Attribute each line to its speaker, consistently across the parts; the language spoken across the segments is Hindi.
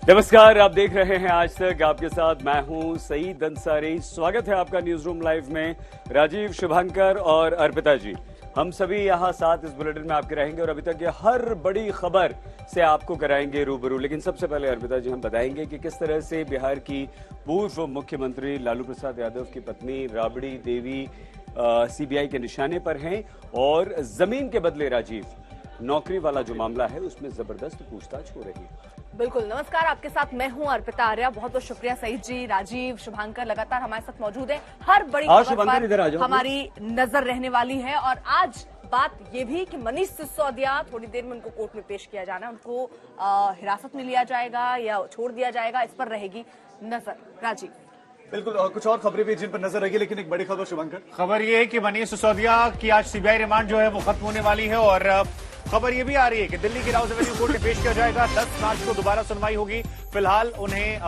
Speaker 1: नमस्कार, आप देख रहे हैं आज तक। आपके साथ मैं हूं सईद अंसारी। स्वागत है आपका न्यूज रूम लाइव में। राजीव, शुभंकर और अर्पिता जी, हम सभी यहां साथ इस बुलेटिन में आपके रहेंगे और अभी तक की हर बड़ी खबर से आपको कराएंगे रूबरू। लेकिन सबसे पहले अर्पिता जी, हम बताएंगे कि किस तरह से बिहार की पूर्व मुख्यमंत्री लालू प्रसाद यादव की पत्नी राबड़ी देवी सीबीआई के निशाने पर हैं और जमीन के बदले राजीव नौकरी वाला जो मामला है उसमें जबरदस्त पूछताछ हो रही है।
Speaker 2: बिल्कुल, नमस्कार, आपके साथ मैं हूं अर्पिता आर्या। बहुत बहुत शुक्रिया सईद जी, राजीव, शुभांकर लगातार हमारे साथ मौजूद हैं। हर बड़ी खबर पर हमारी नजर रहने वाली है और आज बात ये भी कि मनीष सिसोदिया, थोड़ी देर में उनको कोर्ट में पेश किया जाना है। उनको हिरासत में लिया जाएगा या छोड़ दिया जाएगा, इस पर रहेगी नजर। राजीव,
Speaker 3: बिल्कुल, और कुछ और खबरें भी जिन पर नजर रहेगी, लेकिन एक बड़ी खबर शुभंकर,
Speaker 4: खबर ये है कि मनीष सिसोदिया की आज सीबीआई रिमांड जो है वो खत्म होने वाली है और खबर ये भी आ रही है कि दिल्ली की राउज एवेन्यू कोर्ट में पेश किया जाएगा। 10 मार्च को दोबारा सुनवाई होगी। फिलहाल उन्हें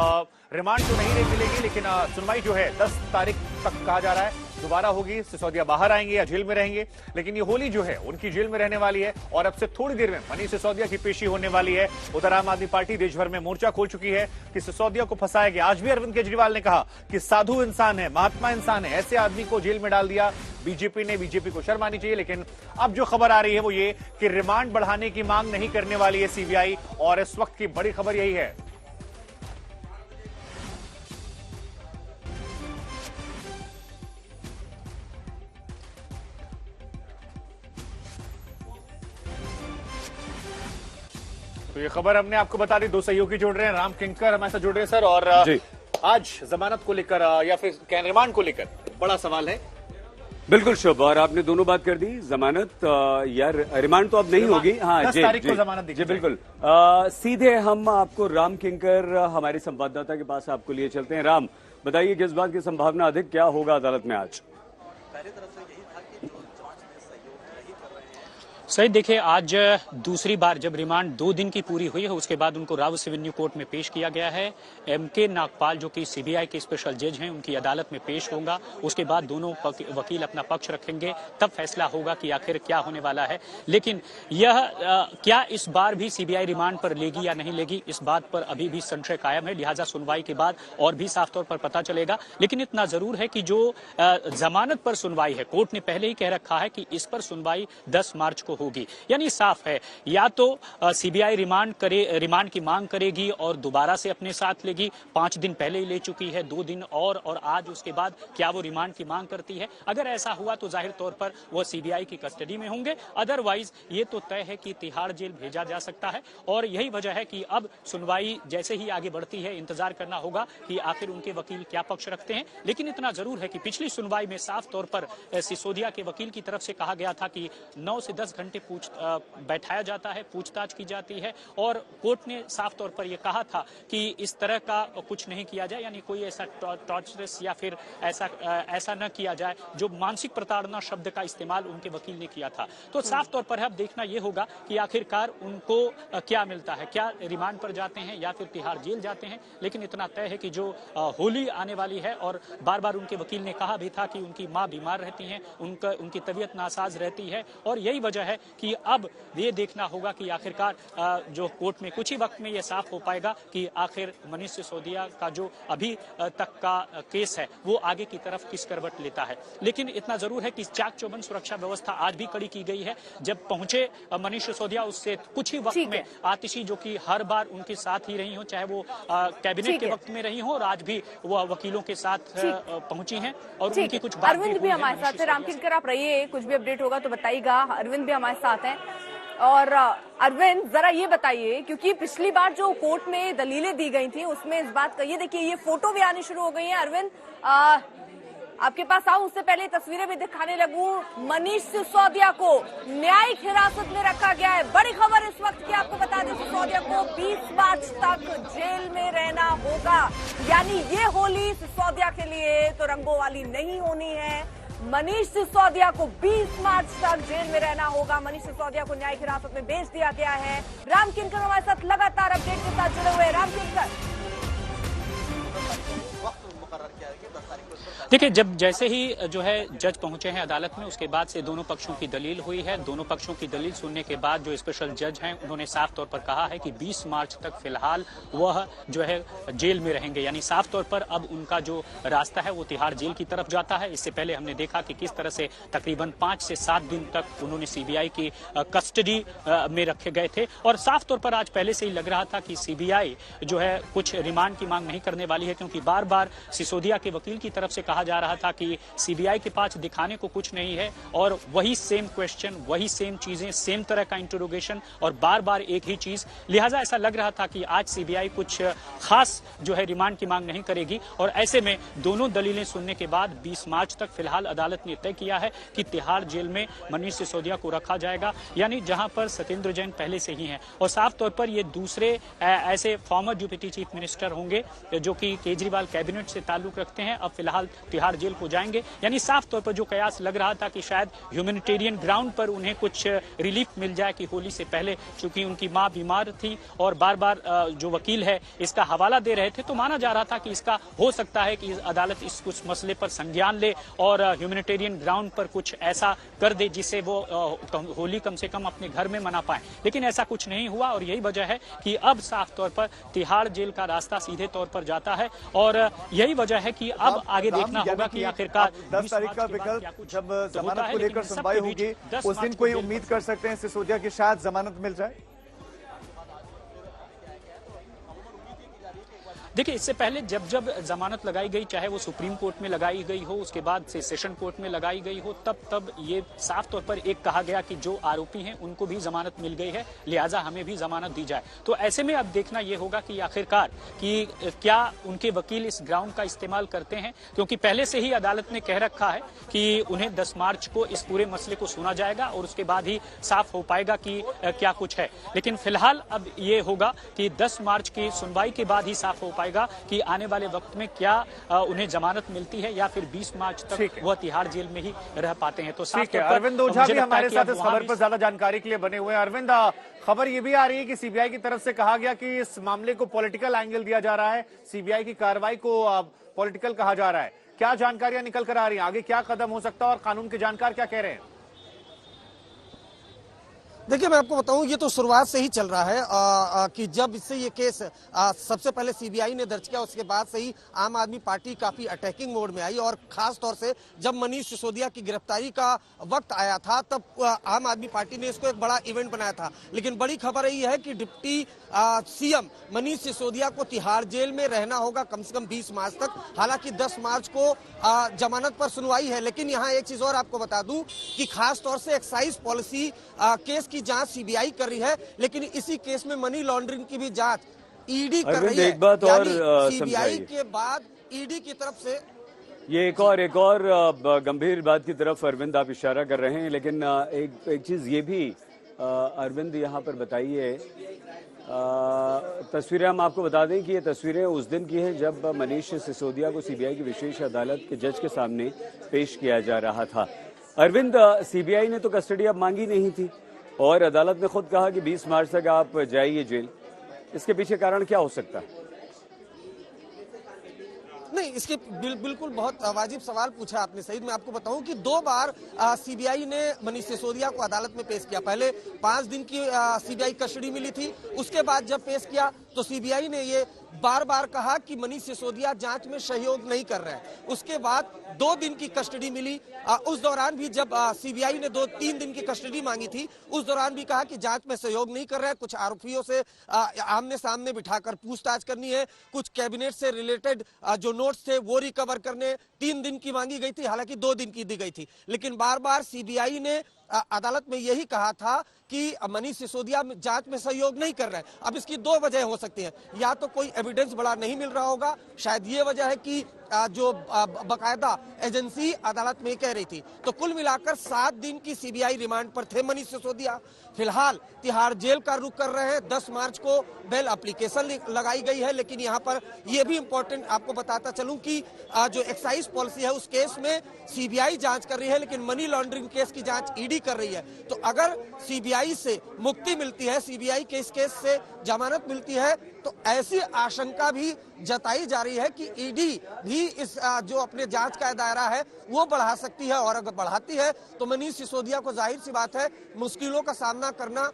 Speaker 4: रिमांड तो नहीं मिलेगी, लेकिन सुनवाई जो है 10 तारीख तक कहा जा रहा है दोबारा होगी। सिसोदिया बाहर आएंगे या जेल में रहेंगे, लेकिन ये होली जो है उनकी जेल में रहने वाली है और अब से थोड़ी देर में मनीष सिसोदिया की पेशी होने वाली है। उधर आम आदमी पार्टी देश भर में मोर्चा खोल चुकी है कि सिसोदिया को फंसाया गया। आज भी अरविंद केजरीवाल ने कहा कि साधु इंसान है, महात्मा इंसान है, ऐसे आदमी को जेल में डाल दिया बीजेपी को शर्म आनी चाहिए। लेकिन अब जो खबर आ रही है वो ये कि रिमांड बढ़ाने की मांग नहीं करने वाली है सीबीआई और इस वक्त की बड़ी खबर यही है। तो ये खबर हमने आपको बता दी। दो सहयोगी जुड़ रहे हैं, राम किंकर हमारे साथ जुड़ रहे हैं सर। और आज जमानत को लेकर या फिर रिमांड को लेकर बड़ा सवाल है।
Speaker 1: बिल्कुल शुभ, और आपने दोनों बात कर दी। जमानत या रिमांड तो अब नहीं होगी। हाँ,
Speaker 4: 10 तारीख को जमानत दी।
Speaker 1: जी बिल्कुल। सीधे हम आपको राम किंकर हमारे संवाददाता के पास आपको लिए चलते हैं। राम, बताइए किस बात की संभावना अधिक, क्या होगा अदालत में आज?
Speaker 5: सही देखिए, आज दूसरी बार जब रिमांड 2 दिन की पूरी हुई है उसके बाद उनको राउस एवेन्यू कोर्ट में पेश किया गया है। एमके नागपाल जो कि सीबीआई के स्पेशल जज हैं, उनकी अदालत में पेश होगा। उसके बाद दोनों वकील अपना पक्ष रखेंगे, तब फैसला होगा कि आखिर क्या होने वाला है। लेकिन यह क्या इस बार भी सीबीआई रिमांड पर लेगी या नहीं लेगी, इस बात पर अभी भी संशय कायम है। लिहाजा सुनवाई के बाद और भी साफ तौर पर पता चलेगा। लेकिन इतना जरूर है कि जो जमानत पर सुनवाई है, कोर्ट ने पहले ही कह रखा है कि इस पर सुनवाई 10 मार्च को होगी। यानी साफ है, या तो सीबीआई रिमांड की मांग करेगी और दोबारा से अपने साथ लेगी। 5 दिन पहले ही ले चुकी है, 2 दिन और आज उसके बाद क्या वो रिमांड की मांग करती है। अगर ऐसा हुआ तो जाहिर तौर पर वो सीबीआई की कस्टडी में होंगे। अदरवाइज ये तो तय है कि तिहाड़ जेल भेजा जा सकता है। और यही वजह है कि अब सुनवाई जैसे ही आगे बढ़ती है, इंतजार करना होगा कि आखिर उनके वकील क्या पक्ष रखते हैं। लेकिन इतना जरूर है कि पिछली सुनवाई में साफ तौर पर सिसोदिया के वकील की तरफ से कहा गया था कि 9 से 10 घंटे बैठाया जाता है, पूछताछ की जाती है। और कोर्ट ने साफ तौर पर यह कहा था कि इस तरह का कुछ नहीं किया जाए, यानी कोई ऐसा टॉर्चरस या फिर ऐसा न किया जाए जो मानसिक प्रताड़ना शब्द का इस्तेमाल उनके वकील ने किया था। तो साफ तौर पर अब देखना यह होगा कि आखिरकार उनको क्या मिलता है, क्या रिमांड पर जाते हैं या फिर तिहाड़ जेल जाते हैं। लेकिन इतना तय है कि जो होली आने वाली है, और बार बार उनके वकील ने कहा भी था कि उनकी मां बीमार रहती हैं, उनकी तबीयत नासाज रहती है। और यही वजह है कि अब ये देखना होगा कि आखिरकार जो कोर्ट में कुछ ही वक्त में ये साफ हो पाएगा कि आखिर मनीष सिसोदिया का जो अभी तक का केस है वो आगे की तरफ किस करवट लेता है। लेकिन इतना जरूर है कि चाक चौबंद सुरक्षा व्यवस्था आज भी कड़ी की गई है। जब पहुंचे मनीष सिसोदिया उससे कुछ ही वक्त में आतिशी, जो कि हर बार उनके साथ ही रही हो, चाहे वो कैबिनेट के वक्त में रही हो, और आज भी वो वकीलों के साथ पहुंची हैं और उनकी कुछ बात
Speaker 2: अरविंद भी हमारे साथ है। रामकिंकर आप रहिए, कुछ भी अपडेट होगा तो बताइएगा। अरविंद भी हमारे साथ है। और अरविंद, जरा ये बताइए, क्योंकि पिछली बार जो कोर्ट में दलीलें दी गई थी उसमें इस बात का, ये देखिए ये फोटो भी आनी शुरू हो गई है। अरविंद, आपके पास आऊं उससे पहले तस्वीरें भी दिखाने लगूं। मनीष सिसोदिया को न्यायिक हिरासत में रखा गया है। बड़ी खबर इस वक्त की आपको बता दें, सिसोदिया को 20 मार्च तक जेल में रहना होगा। यानी ये होली सिसोदिया के लिए तो रंगों वाली नहीं होनी है। मनीष सिसोदिया को 20 मार्च तक जेल में रहना होगा। मनीष सिसोदिया को न्यायिक हिरासत में भेज दिया गया है। राम किंकर हमारे साथ लगातार अपडेट के साथ जुड़े हुए। राम किंकर,
Speaker 5: देखिए, जब जैसे ही जो है जज पहुंचे हैं अदालत में, उसके बाद से दोनों पक्षों की दलील हुई है। दोनों पक्षों की दलील सुनने के बाद जो स्पेशल जज हैं उन्होंने साफ तौर पर कहा है कि 20 मार्च तक फिलहाल वह जो है जेल में रहेंगे, यानी साफ तौर पर अब उनका जो रास्ता है वो तिहाड़ जेल की तरफ जाता है। इससे पहले हमने देखा कि किस तरह से तकरीबन 5 से 7 दिन तक उन्होंने सीबीआई की कस्टडी में रखे गए थे और साफ तौर पर आज पहले से ही लग रहा था कि सीबीआई जो है कुछ रिमांड की मांग नहीं करने वाली है, क्योंकि बार बार सिसोदिया के वकील की तरफ से कहा जा रहा था कि सीबीआई के पास दिखाने को कुछ नहीं है और वही सेम क्वेश्चन, वही सेम चीजें, सेम तरह का इंटरोगेशन और बार बार एक ही चीज। लिहाजा ऐसा लग रहा था कि आज सीबीआई कुछ खास जो है रिमांड की मांग नहीं करेगी और ऐसे में दोनों दलीलें सुनने के बाद 20 मार्च तक फिलहाल अदालत ने तय किया है कि तिहाड़ जेल में मनीष सिसोदिया को रखा जाएगा, यानी जहां पर सत्येंद्र जैन पहले से ही हैं। और साफ तौर पर ये दूसरे ऐसे फॉर्मर डिप्टी चीफ मिनिस्टर होंगे जो कि केजरीवाल कैबिनेट से ताल्लुक रखते हैं, अब फिलहाल तिहाड़ जेल को जाएंगे। यानी साफ तौर पर जो कयास लग रहा था कि शायद ह्यूमैनिटेरियन ग्राउंड पर उन्हें कुछ रिलीफ मिल जाए कि होली से पहले, चूंकि उनकी मां बीमार थी और बार बार जो वकील है इसका हवाला दे रहे थे, तो माना जा रहा था कि इसका हो सकता है कि अदालत इस कुछ मसले पर संज्ञान ले और ह्यूमैनिटेरियन ग्राउंड पर कुछ ऐसा कर दे जिससे वो होली कम से कम अपने घर में मना पाए। लेकिन ऐसा कुछ नहीं हुआ और यही वजह है कि अब साफ तौर पर तिहाड़ जेल का रास्ता सीधे तौर पर जाता है और यही वजह है कि अब आगे देखना होगा कि आखिरकार
Speaker 3: 10 तारीख का विकल्प जब जमानत को लेकर सुनवाई होगी उस दिन कोई उम्मीद कर सकते हैं सिसोदिया की शायद जमानत मिल जाए?
Speaker 5: देखिए, इससे पहले जब जब जमानत लगाई गई, चाहे वो सुप्रीम कोर्ट में लगाई गई हो, उसके बाद से सेशन कोर्ट में लगाई गई हो, तब ये साफ तौर पर एक कहा गया कि जो आरोपी हैं उनको भी जमानत मिल गई है, लिहाजा हमें भी जमानत दी जाए। तो ऐसे में अब देखना ये होगा कि आखिरकार कि क्या उनके वकील इस ग्राउंड का इस्तेमाल करते हैं, क्योंकि पहले से ही अदालत ने कह रखा है कि उन्हें 10 मार्च को इस पूरे मसले को सुना जाएगा और उसके बाद ही साफ हो पाएगा कि क्या कुछ है। लेकिन फिलहाल अब ये होगा कि 10 मार्च की सुनवाई के बाद ही साफ हो कि आने वाले वक्त में क्या उन्हें जमानत मिलती है या फिर 20 मार्च तक वह तिहाड़ जेल में ही रह पाते हैं। तो
Speaker 4: ठीक है, अरविंद ओझा भी हमारे साथ इस खबर पर ज्यादा जानकारी के लिए बने हुए हैं। अरविंद, खबर ये भी आ रही है कि सीबीआई की तरफ से कहा गया कि इस मामले को पॉलिटिकल एंगल दिया जा रहा है, सीबीआई की कार्रवाई को पॉलिटिकल कहा जा रहा है। क्या जानकारियां निकल कर आ रही है, आगे क्या कदम हो सकता है और कानून के जानकार क्या कह रहे हैं?
Speaker 6: देखिए, मैं आपको बताऊं, ये तो शुरुआत से ही चल रहा है कि जब इससे ये केस सबसे पहले सीबीआई ने दर्ज किया, उसके बाद से ही आम आदमी पार्टी काफी अटैकिंग मोड में आई और खास तौर से जब मनीष सिसोदिया की गिरफ्तारी का वक्त आया था तब आम आदमी पार्टी ने इसको एक बड़ा इवेंट बनाया था। लेकिन बड़ी खबर यही है कि डिप्टी सीएम मनीष सिसोदिया को तिहाड़ जेल में रहना होगा कम से कम 20 मार्च तक। हालांकि 10 मार्च को जमानत पर सुनवाई है, लेकिन यहाँ एक चीज और आपको बता दूं कि खास तौर से एक्साइज पॉलिसी केस की जांच सीबीआई कर रही है, लेकिन इसी केस में मनी लॉन्ड्रिंग की भी जांच ईडी कर रही है।
Speaker 1: एक बात और
Speaker 6: सीबीआई के बाद ईडी की तरफ से
Speaker 1: ये एक और गंभीर बात की तरफ अरविंद आप इशारा कर रहे हैं, लेकिन एक चीज ये भी अरविंद यहाँ पर बताइए, तस्वीरें हम आपको बता दें कि ये तस्वीरें उस दिन की हैं जब मनीष सिसोदिया को सीबीआई की विशेष अदालत के जज के सामने पेश किया जा रहा था। अरविंद, सीबीआई ने तो कस्टडी अब मांगी नहीं थी और अदालत ने खुद कहा कि 20 मार्च तक आप जाइए जेल। इसके पीछे कारण क्या हो सकता है?
Speaker 6: नहीं, इसके बिल्कुल बहुत वाजिब सवाल पूछा आपने सईद। मैं आपको बताऊं कि 2 बार सीबीआई ने मनीष सिसोदिया को अदालत में पेश किया। पहले 5 दिन की सीबीआई कस्टडी मिली थी, उसके बाद जब पेश किया तो सीबीआई ने ये बार बार कहा कि मनीष सिसोदिया जांच में सहयोग नहीं कर रहे हैं। उसके बाद 2 दिन की कस्टडी मिली, उस दौरान भी जब सीबीआई ने 2-3 दिन की कस्टडी मांगी थी, उस दौरान भी कहा कि जांच में सहयोग नहीं कर रहे हैं। कुछ आरोपियों से आमने सामने बिठाकर पूछताछ करनी है, कुछ कैबिनेट से रिलेटेड जो नोट्स थे वो रिकवर करने 3 दिन की मांगी गई थी, हालांकि 2 दिन की दी गई थी। लेकिन बार बार सीबीआई ने अदालत में यही कहा था कि मनीष सिसोदिया जांच में सहयोग नहीं कर रहे हैं। अब इसकी 2 वजह हो सकती हैं, या तो कोई एविडेंस बड़ा नहीं मिल रहा होगा, शायद ये वजह है कि जो बकायदा एजेंसी अदालत में कह रही थी। तो कुल मिलाकर 7 दिन की सीबीआई रिमांड पर थे मनीष सिसोदिया। फिलहाल तिहाड़ जेल का रुख कर रहे हैं। 10 मार्च को बेल एप्लीकेशन लगाई गई है, लेकिन यहाँ पर यह भी इम्पोर्टेंट आपको बताता चलूं कि जो एक्साइज पॉलिसी है उस केस में सीबीआई जांच कर रही है, लेकिन मनी लॉन्ड्रिंग केस की जांच ईडी कर रही है। तो अगर सीबीआई से मुक्ति मिलती है, सीबीआई के इस केस से जमानत मिलती है, तो ऐसी आशंका भी जताई जा रही है कि ईडी भी इस जो अपने जांच का दायरा है वो बढ़ा सकती है, और अगर बढ़ाती है तो मनीष सिसोदिया को जाहिर सी बात है मुश्किलों का सामना करना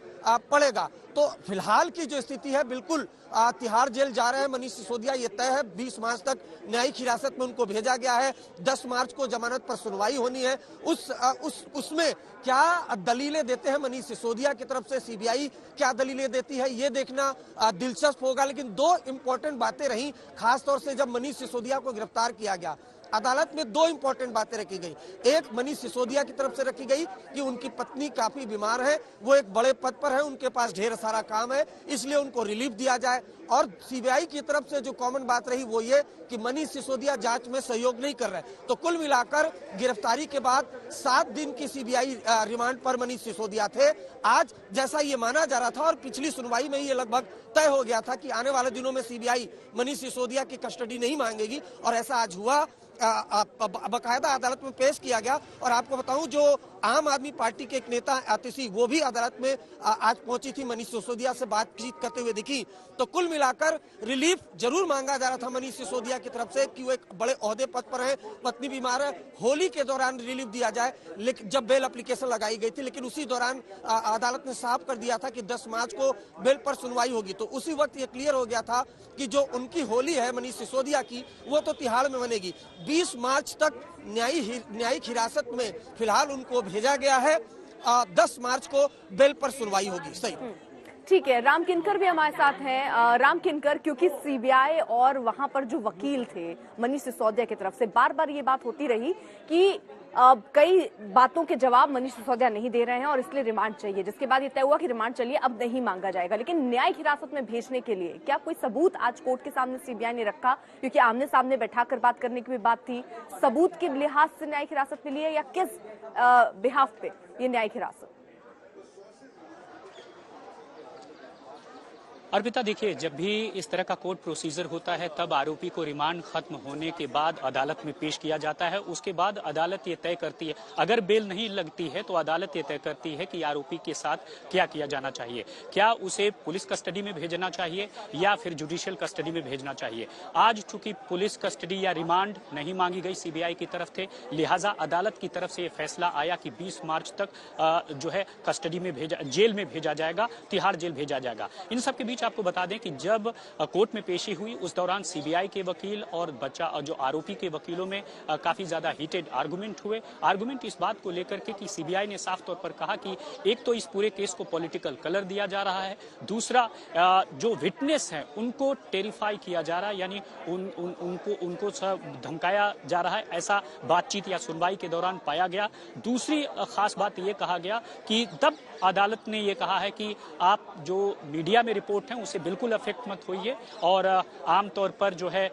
Speaker 6: पड़ेगा। तो फिलहाल की जो स्थिति है, बिल्कुल तिहाड़ जेल जा रहे हैं मनीष सिसोदिया, ये तय है। 20 मार्च तक न्यायिक हिरासत में उनको भेजा गया है। 10 मार्च को जमानत पर सुनवाई होनी है। उसमें क्या दलीलें देते हैं मनीष सिसोदिया की तरफ से, सीबीआई क्या दलीलें देती है, ये देखना दिलचस्प होगा। लेकिन दो इंपॉर्टेंट बातें रही, खासतौर से जब मनीष सिसोदिया को गिरफ्तार किया गया, अदालत में दो इंपॉर्टेंट बातें रखी गई। एक मनीष सिसोदिया की तरफ से रखी गई कि उनकी पत्नी काफी बीमार है, वो एक बड़े पद पर है, उनके पास ढेर सारा काम है, इसलिए उनको रिलीफ दिया जाए। और सीबीआई की तरफ से जो कॉमन बात रही वो ये कि मनीष सिसोदिया जांच में सहयोग नहीं कर रहे। तो कुल मिलाकर गिरफ्तारी के बाद 7 दिन की सीबीआई रिमांड पर मनीष सिसोदिया थे। आज जैसा ये माना जा रहा था और पिछली सुनवाई में ये लगभग तय हो गया था कि आने वाले दिनों में सीबीआई मनीष सिसोदिया की कस्टडी नहीं मांगेगी, और ऐसा आज हुआ। बकायदा अदालत में पेश किया गया। और आपको बताऊं, जो आम आदमी पार्टी के एक नेता आतिशी, वो भी अदालत में आज पहुंची थी, मनीष सिसोदिया से बातचीत करते हुए दिखी। तो कुल मिलाकर रिलीफ जरूर मांगा जा रहा था मनीष सिसोदिया की तरफ से कि वो एक बड़े ओहदे पद पर है, पत्नी बीमार है, होली के दौरान रिलीफ दिया जाए, लेकिन जब बेल एप्लीकेशन लगाई गई थी। लेकिन उसी दौरान अदालत ने साफ कर दिया था कि 10 मार्च को बेल पर सुनवाई होगी। तो उसी वक्त ये क्लियर हो गया था कि जो उनकी होली है मनीष सिसोदिया की, वो तो तिहाड़ में बनेगी। 20 मार्च तक न्यायिक हिरासत में फिलहाल उनको भेजा गया है। 10 मार्च को बेल पर सुनवाई होगी। सही,
Speaker 2: ठीक है। राम किनकर भी हमारे साथ हैं। राम किनकर, क्योंकि सीबीआई और वहां पर जो वकील थे मनीष सिसोदिया की तरफ से बार बार ये बात होती रही कि कई बातों के जवाब मनीष सिसोदिया नहीं दे रहे हैं और इसलिए रिमांड चाहिए, जिसके बाद ये तय हुआ कि रिमांड चलिए अब नहीं मांगा जाएगा। लेकिन न्यायिक हिरासत में भेजने के लिए क्या कोई सबूत आज कोर्ट के सामने सीबीआई ने रखा? क्योंकि आमने सामने बैठाकर बात करने की भी बात थी। सबूत के लिहाज से न्यायिक हिरासत मिली है या किस बिहाफ पे ये न्यायिक हिरासत?
Speaker 5: अर्पिता, देखिए, जब भी इस तरह का कोर्ट प्रोसीजर होता है तब आरोपी को रिमांड खत्म होने के बाद अदालत में पेश किया जाता है। उसके बाद अदालत ये तय करती है, अगर बेल नहीं लगती है तो अदालत ये तय करती है कि आरोपी के साथ क्या किया जाना चाहिए। क्या उसे पुलिस कस्टडी में भेजना चाहिए या फिर जुडिशियल कस्टडी में भेजना चाहिए। आज चूंकि पुलिस कस्टडी या रिमांड नहीं मांगी गई सीबीआई की तरफ से, लिहाजा अदालत की तरफ से ये फैसला आया कि 20 मार्च तक जो है कस्टडी में जेल में भेजा जाएगा, तिहाड़ जेल भेजा जाएगा। इन सब के बीच आपको बता दें कि जब कोर्ट में पेशी हुई उस दौरान सीबीआई के वकील और जो आरोपी के वकीलों में काफी ज्यादा हीटेड आर्गुमेंट हुए। आर्गुमेंट इस बात को लेकर के कि सीबीआई ने साफ तौर पर कहा कि एक तो इस पूरे केस को पॉलिटिकल कलर दिया जा रहा है, दूसरा जो विटनेस है उनको टेरिफाई किया जा रहा है, यानी उनको धमकाया जा रहा है, ऐसा बातचीत या सुनवाई के दौरान पाया गया। दूसरी खास बात यह कहा गया कि तब अदालत ने यह कहा है कि आप जो मीडिया में रिपोर्ट है उसे बिल्कुल अफेक्ट मत होइए, और आमतौर पर जो है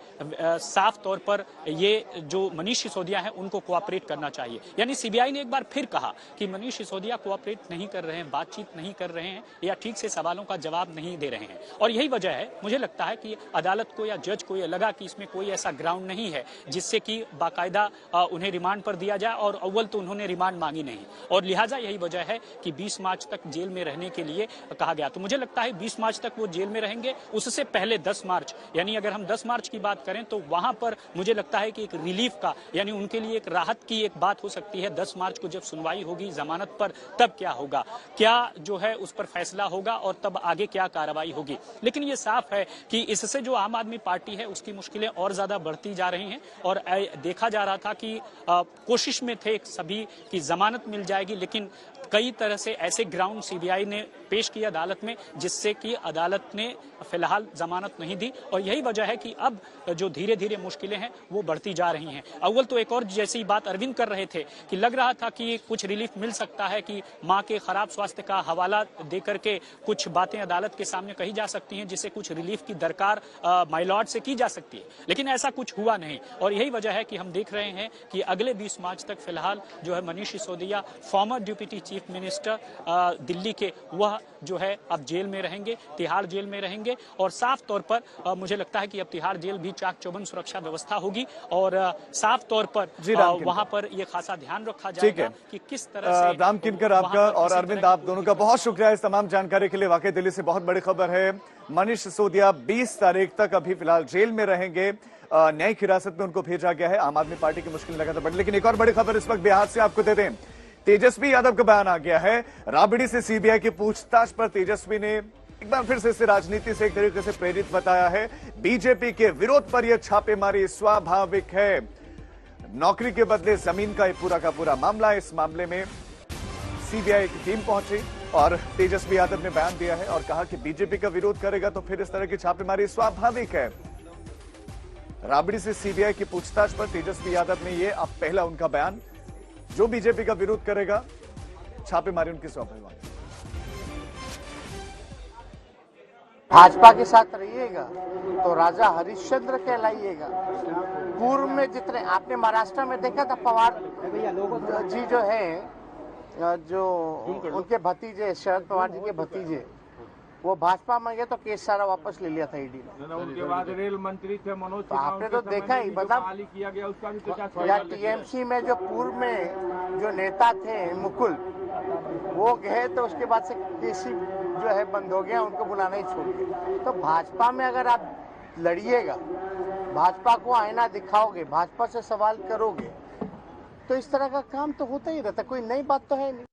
Speaker 5: साफ तौर पर ये जो मनीष सिसोदिया है उनको कोऑपरेट करना चाहिए। यानी सीबीआई ने एक बार फिर कहा कि मनीष सिसोदिया कोऑपरेट नहीं कर रहे हैं, बातचीत नहीं कर रहे हैं या ठीक से सवालों का जवाब नहीं दे रहे हैं। और यही वजह है, मुझे लगता है कि अदालत को या जज को यह लगा कि इसमें कोई ऐसा ग्राउंड नहीं है जिससे कि बाकायदा उन्हें रिमांड पर दिया जाए, और अव्वल तो उन्होंने रिमांड मांगी नहीं, और लिहाजा यही वजह है कि 20 मार्च तक जेल में रहने के लिए कहा गया। तो मुझे लगता है 20 मार्च तक वो जेल में रहेंगे। उससे पहले 10 मार्च, यानी अगर हम 10 मार्च की बात करें तो वहां पर मुझे लगता है कि एक रिलीफ का, यानी उनके लिए एक राहत की एक बात हो सकती है। 10 मार्च को जब सुनवाई होगी जमानत पर, तब क्या होगा, क्या जो है उस पर फैसला होगा और तब आगे क्या कार्रवाई होगी। लेकिन ये साफ है कि इससे जो आम आदमी पार्टी है उसकी मुश्किलें और ज्यादा बढ़ती जा रही हैं। और देखा जा रहा था कि कोशिश में थे सभी की जमानत मिल जाएगी, लेकिन कई तरह से ऐसे ग्राउंड सीबीआई ने पेश किया अदालत में जिससे कि अदालत ने फिलहाल जमानत नहीं दी। और यही वजह है कि अब जो धीरे धीरे मुश्किलें हैं वो बढ़ती जा रही हैं। अव्वल तो एक और जैसी बात अरविंद कर रहे थे कि लग रहा था कि कुछ रिलीफ मिल सकता है, कि मां के खराब स्वास्थ्य का हवाला देकर के कुछ बातें अदालत के सामने कही जा सकती हैं जिससे कुछ रिलीफ की दरकार माय लॉर्ड से की जा सकती है, लेकिन ऐसा कुछ हुआ नहीं। और यही वजह है कि हम देख रहे हैं कि अगले 20 मार्च तक फिलहाल जो है Manish Sisodia, farmer deputy chief minister Delhi के, वह जो है अब जेल में रहेंगे, तिहाड़ जेल में रहेंगे। और साफ तौर पर मुझे लगता है कि अब तिहाड़ जेल भी चाक चौबंद सुरक्षा व्यवस्था होगी, और साफ तौर पर वहां पर यह खासा ध्यान रखा जाएगा कि किस तरह से।
Speaker 3: राम किनकर, आपका और अरविंद, आप दोनों का बहुत शुक्रिया इस तमाम जानकारी के लिए। वाकई दिल्ली से बहुत बड़ी खबर है। मनीष सिसोदिया 20 तारीख तक अभी फिलहाल जेल में रहेंगे। न्यायिक हिरासत में उनको भेजा गया है। आम आदमी पार्टी की मुश्किल लगातार बढ़, लेकिन एक और बड़ी खबर इस वक्त बिहार से आपको दे दें। तेजस्वी यादव का बयान आ गया है। राबड़ी से सीबीआई की पूछताछ पर तेजस्वी ने एक बार फिर से इसे राजनीति से एक तरीके से प्रेरित बताया है। बीजेपी के विरोध पर यह छापेमारी स्वाभाविक है। नौकरी के बदले जमीन का पूरा का पूरा मामला। इस मामले में सीबीआई की टीम पहुंची और तेजस्वी यादव ने बयान दिया है और कहा कि बीजेपी का विरोध करेगा तो फिर इस तरह की छापेमारी स्वाभाविक है। राबड़ी से सीबीआई की पूछताछ पर तेजस्वी यादव ने यह अब पहला उनका बयान, जो बीजेपी का विरोध करेगा छापेमारी उनकी स्वाभाविक है।
Speaker 7: भाजपा के साथ रहिएगा तो राजा हरिश्चंद्र कहलाइएगा। पूर्व में जितने आपने महाराष्ट्र में देखा था, पवार जी जो है, जो उनके भतीजे शरद पवार जी के भतीजे, वो भाजपा में गए तो केस सारा वापस ले लिया था ईडी ने।
Speaker 8: उनके बाद रेल मंत्री थे मनोज,
Speaker 7: तो आपने तो देखा ही, मतलब
Speaker 8: किया गया उसका भी तो
Speaker 7: या टीएमसी में जो पूर्व में जो नेता थे मुकुल, वो गए तो उसके बाद से केसी जो है बंद हो गया, उनको बुलाना ही छोड़ दिया। तो भाजपा में अगर आप लड़िएगा, भाजपा को आईना दिखाओगे, भाजपा से सवाल करोगे, तो इस तरह का काम तो होता ही रहता, कोई नई बात तो है नहीं।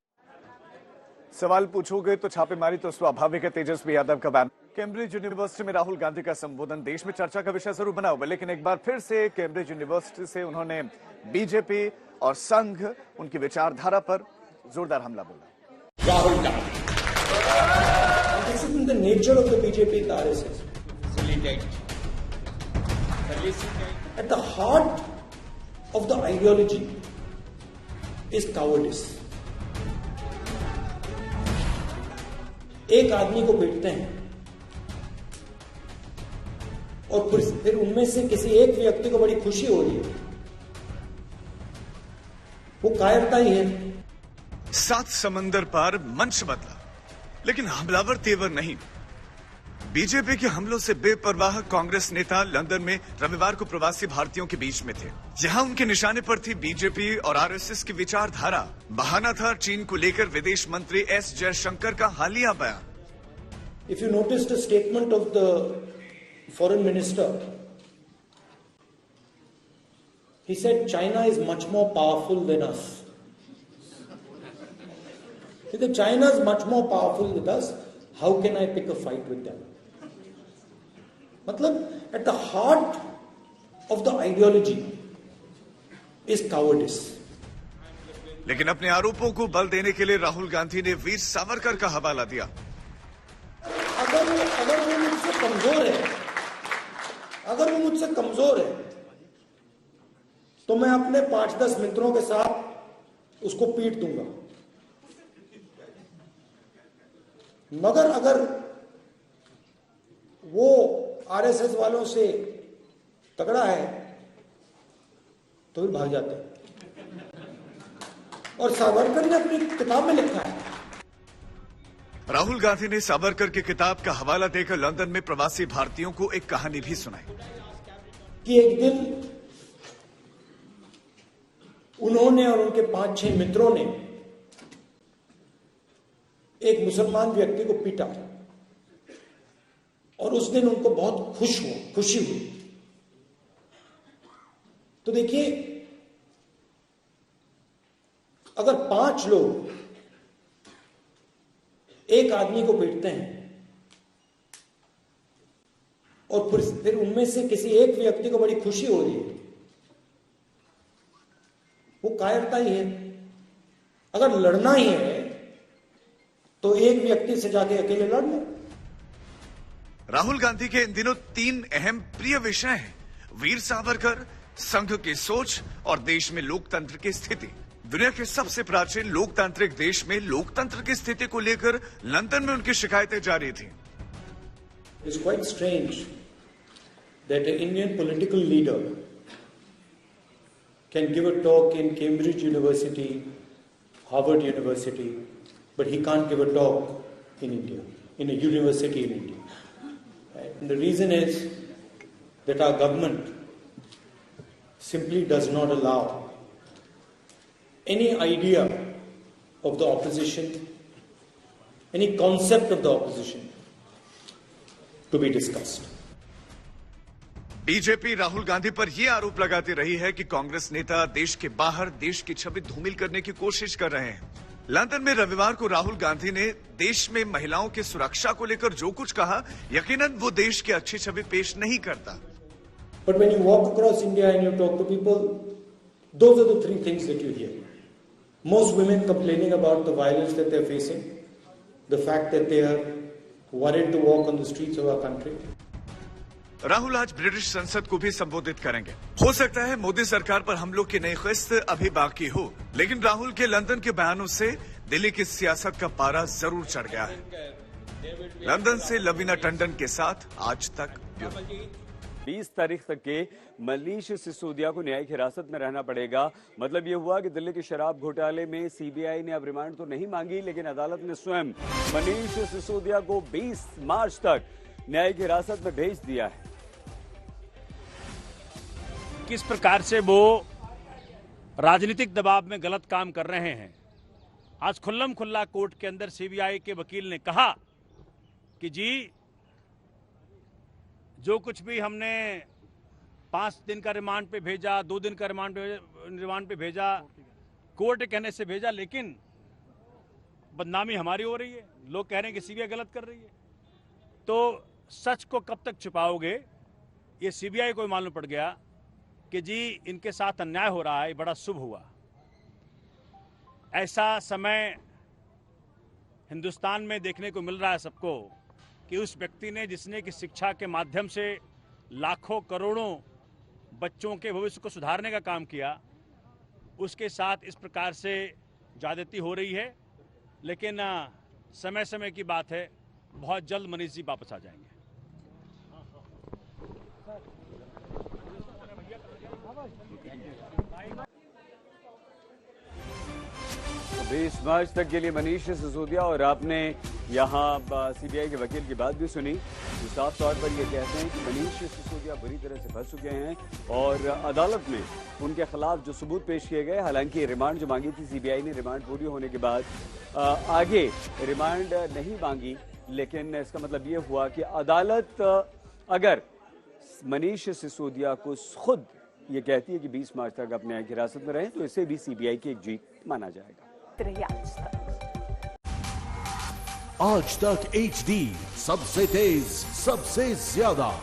Speaker 3: सवाल पूछोगे तो छापेमारी तो स्वाभाविक है। तेजस्वी यादव का बयान। कैम्ब्रिज यूनिवर्सिटी में राहुल गांधी का संबोधन देश में चर्चा का विषय जरूर बना हुआ, लेकिन एक बार फिर से कैम्ब्रिज यूनिवर्सिटी से उन्होंने बीजेपी और संघ, उनकी विचारधारा पर जोरदार हमला बोला।
Speaker 9: Rahul Gandhi. This is in the nature of the BJP and the RSS. At the heart of the ideology is cowardice. एक आदमी को पीटते हैं और फिर उनमें से किसी एक व्यक्ति को बड़ी खुशी हो रही है, वो कायरता ही है।
Speaker 10: 7 समंदर पार मंच बदला, लेकिन हमलावर तेवर नहीं। बीजेपी के हमलों से बेपरवाह कांग्रेस नेता लंदन में रविवार को प्रवासी भारतीयों के बीच में थे, जहां उनके निशाने पर थी बीजेपी और आरएसएस की विचारधारा। बहाना था चीन को लेकर विदेश मंत्री एस जयशंकर का हालिया बयान।
Speaker 9: If you noticed the statement of the foreign minister, he said China is much more powerful than us. If China is much more powerful than us, how can I pick a fight with them? मतलब at the heart of the ideology is cowardice.
Speaker 10: लेकिन अपने आरोपों को बल देने के लिए राहुल गांधी ने वीर सावरकर का हवाला दिया।
Speaker 9: अगर वो मुझसे कमजोर है, अगर वो मुझसे कमजोर है, तो मैं अपने 5-10 मित्रों के साथ उसको पीट दूंगा। मगर अगर वो आरएसएस वालों से तगड़ा है तो फिर भाग जाते हैं। और सावरकर ने अपनी किताब में लिखा है।
Speaker 10: राहुल गांधी ने सावरकर की किताब का हवाला देकर लंदन में प्रवासी भारतीयों को एक कहानी भी सुनाई
Speaker 9: कि एक दिन उन्होंने और उनके 5-6 मित्रों ने एक मुसलमान व्यक्ति को पीटा और उस दिन उनको बहुत खुशी हुई। तो देखिए, अगर 5 लोग एक आदमी को पीटते हैं और फिर उनमें से किसी एक व्यक्ति को बड़ी खुशी हो रही है, वो कायरता ही है। अगर लड़ना ही है तो एक व्यक्ति से जाके अकेले लड़ लो।
Speaker 10: राहुल गांधी के इन दिनों 3 अहम प्रिय विषय हैं: वीर सावरकर, संघ की सोच और देश में लोकतंत्र की स्थिति। दुनिया के सबसे प्राचीन लोकतांत्रिक देश में लोकतंत्र की स्थिति को लेकर लंदन में उनकी शिकायतें जारी थी।
Speaker 9: It's quite strange that an Indian political leader can give a talk in Cambridge University, Harvard University, but he can't give a talk in India, in a university in India. Right? And the reason is that our government simply does not allow any idea of the opposition, any concept of the opposition to be discussed.
Speaker 10: BJP Rahul Gandhi पर यह आरोप लगाती रही है कि कांग्रेस नेता देश के बाहर देश की छवि धूमिल करने की कोशिश कर रहे हैं। लंदन में रविवार को राहुल गांधी ने देश में महिलाओं की सुरक्षा को लेकर जो कुछ कहा, यकीनन वो देश की अच्छी छवि पेश नहीं करता।
Speaker 9: But when you walk across India and you talk to people, those are the three things that you hear. Most women complaining about the violence that they're facing, the fact that they are worried to walk on the streets of our country.
Speaker 10: Rahul आज ब्रिटिश संसद को भी संबोधित करेंगे। हो सकता है मोदी सरकार पर हमलों की नई किस्त अभी बाकी हो, लेकिन राहुल के लंदन के बयानों से दिल्ली की सियासत का पारा जरूर चढ़ गया है। लंदन से लवीना टंडन के साथ आज तक ब्यूरो।
Speaker 1: 20 तारीख तक के मनीष सिसोदिया को न्यायिक हिरासत में रहना पड़ेगा। मतलब यह हुआ कि दिल्ली के शराब घोटाले में सीबीआई ने अब रिमांड तो नहीं मांगी, लेकिन अदालत ने स्वयं मनीष सिसोदिया को 20 मार्च तक न्यायिक हिरासत में भेज दिया है।
Speaker 8: किस प्रकार से वो राजनीतिक दबाव में गलत काम कर रहे हैं। आज खुल्लम खुल्ला कोर्ट के अंदर सीबीआई के वकील ने कहा कि जी जो कुछ भी हमने 5 दिन का रिमांड पे भेजा, 2 दिन का रिमांड पे भेजा, कोर्ट के कहने से भेजा, लेकिन बदनामी हमारी हो रही है। लोग कह रहे हैं कि सीबीआई गलत कर रही है। तो सच को कब तक छिपाओगे? ये सीबीआई को मालूम पड़ गया कि जी इनके साथ अन्याय हो रहा है। बड़ा शुभ हुआ। ऐसा समय हिंदुस्तान में देखने को मिल रहा है सबको कि उस व्यक्ति ने जिसने कि शिक्षा के माध्यम से लाखों करोड़ों बच्चों के भविष्य को सुधारने का काम किया, उसके साथ इस प्रकार से ज्यादती हो रही है। लेकिन समय समय की बात है, बहुत जल्द मनीष जी वापस आ जाएंगे।
Speaker 1: 20 मार्च तक के लिए मनीष सिसोदिया। और आपने यहाँ सीबीआई के वकील की बात भी सुनी, जो साफ तौर पर ये कहते हैं कि मनीष सिसोदिया बुरी तरह से फंस चुके हैं और अदालत में उनके खिलाफ जो सबूत पेश किए गए, हालांकि रिमांड जो मांगी थी सीबीआई ने, रिमांड पूरी होने के बाद आगे रिमांड नहीं मांगी, लेकिन इसका मतलब ये हुआ कि अदालत अगर मनीष सिसोदिया को खुद ये कहती है कि 20 मार्च तक अपने न्यायिक हिरासत में रहें, तो इसे भी सीबीआई की एक जीत माना जाएगा।
Speaker 11: आज तक HD सबसे तेज सबसे ज्यादा।